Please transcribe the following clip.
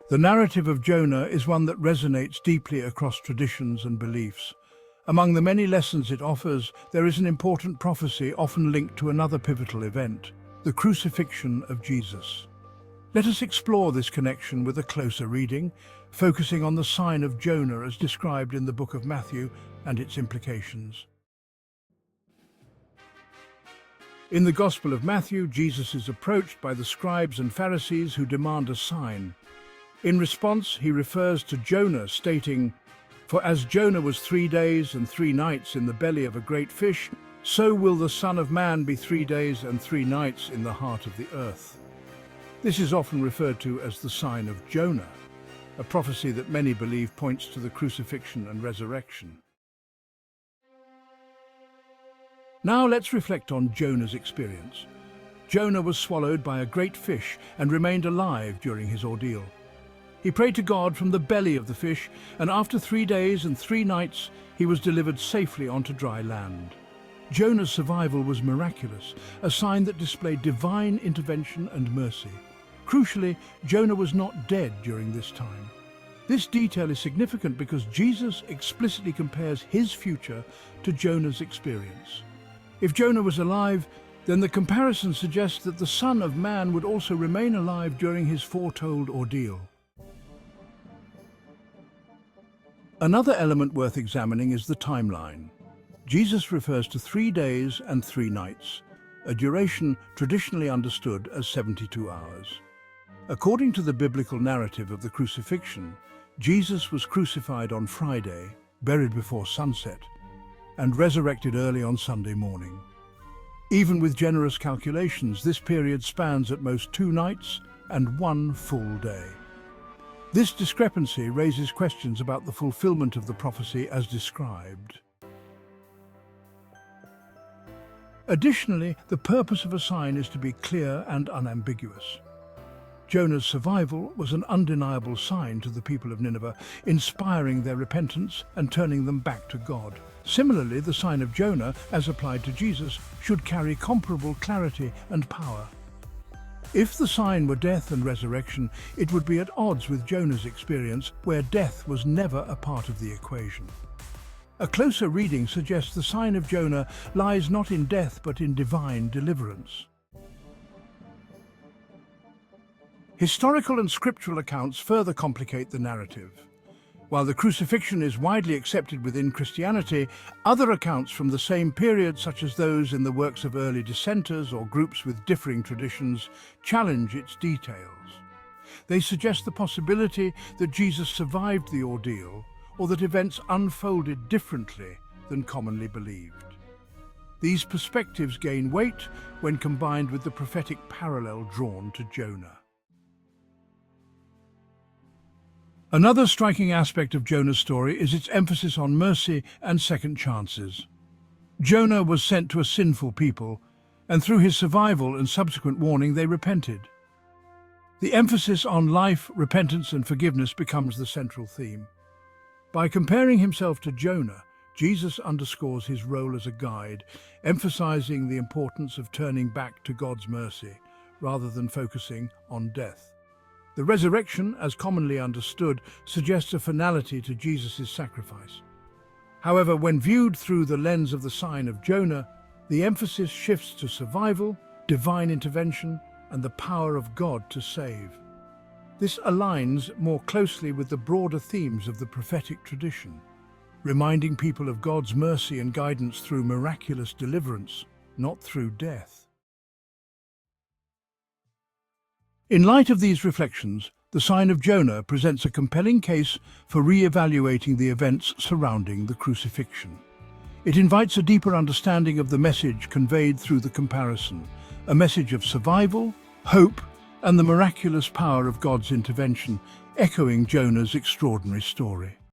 The narrative of Jonah is one that resonates deeply across traditions and beliefs. Among the many lessons it offers, there is an important prophecy often linked to another pivotal event, the crucifixion of Jesus. Let us explore this connection with a closer reading, focusing on the sign of Jonah as described in the book of Matthew and its implications. In the Gospel of Matthew, Jesus is approached by the scribes and Pharisees who demand a sign. In response, he refers to Jonah, stating, "For as Jonah was 3 days and 3 nights in the belly of a great fish, so will the Son of Man be 3 days and 3 nights in the heart of the earth." This is often referred to as the sign of Jonah, a prophecy that many believe points to the crucifixion and resurrection. Now let's reflect on Jonah's experience. Jonah was swallowed by a great fish and remained alive during his ordeal. He prayed to God from the belly of the fish, and after 3 days and 3 nights, he was delivered safely onto dry land. Jonah's survival was miraculous, a sign that displayed divine intervention and mercy. Crucially, Jonah was not dead during this time. This detail is significant because Jesus explicitly compares his future to Jonah's experience. If Jonah was alive, then the comparison suggests that the Son of Man would also remain alive during his foretold ordeal. Another element worth examining is the timeline. Jesus refers to 3 days and 3 nights, a duration traditionally understood as 72 hours. According to the biblical narrative of the crucifixion, Jesus was crucified on Friday, buried before sunset, and resurrected early on Sunday morning. Even with generous calculations, this period spans at most 2 nights and 1 full day. This discrepancy raises questions about the fulfillment of the prophecy as described. Additionally, the purpose of a sign is to be clear and unambiguous. Jonah's survival was an undeniable sign to the people of Nineveh, inspiring their repentance and turning them back to God. Similarly, the sign of Jonah, as applied to Jesus, should carry comparable clarity and power. If the sign were death and resurrection, it would be at odds with Jonah's experience, where death was never a part of the equation. A closer reading suggests the sign of Jonah lies not in death but in divine deliverance. Historical and scriptural accounts further complicate the narrative. While the crucifixion is widely accepted within Christianity, other accounts from the same period, such as those in the works of early dissenters or groups with differing traditions, challenge its details. They suggest the possibility that Jesus survived the ordeal, or that events unfolded differently than commonly believed. These perspectives gain weight when combined with the prophetic parallel drawn to Jonah. Another striking aspect of Jonah's story is its emphasis on mercy and second chances. Jonah was sent to a sinful people, and through his survival and subsequent warning, they repented. The emphasis on life, repentance, and forgiveness becomes the central theme. By comparing himself to Jonah, Jesus underscores his role as a guide, emphasizing the importance of turning back to God's mercy, rather than focusing on death. The resurrection, as commonly understood, suggests a finality to Jesus' sacrifice. However, when viewed through the lens of the sign of Jonah, the emphasis shifts to survival, divine intervention, and the power of God to save. This aligns more closely with the broader themes of the prophetic tradition, reminding people of God's mercy and guidance through miraculous deliverance, not through death. In light of these reflections, the sign of Jonah presents a compelling case for re-evaluating the events surrounding the crucifixion. It invites a deeper understanding of the message conveyed through the comparison, a message of survival, hope, and the miraculous power of God's intervention, echoing Jonah's extraordinary story.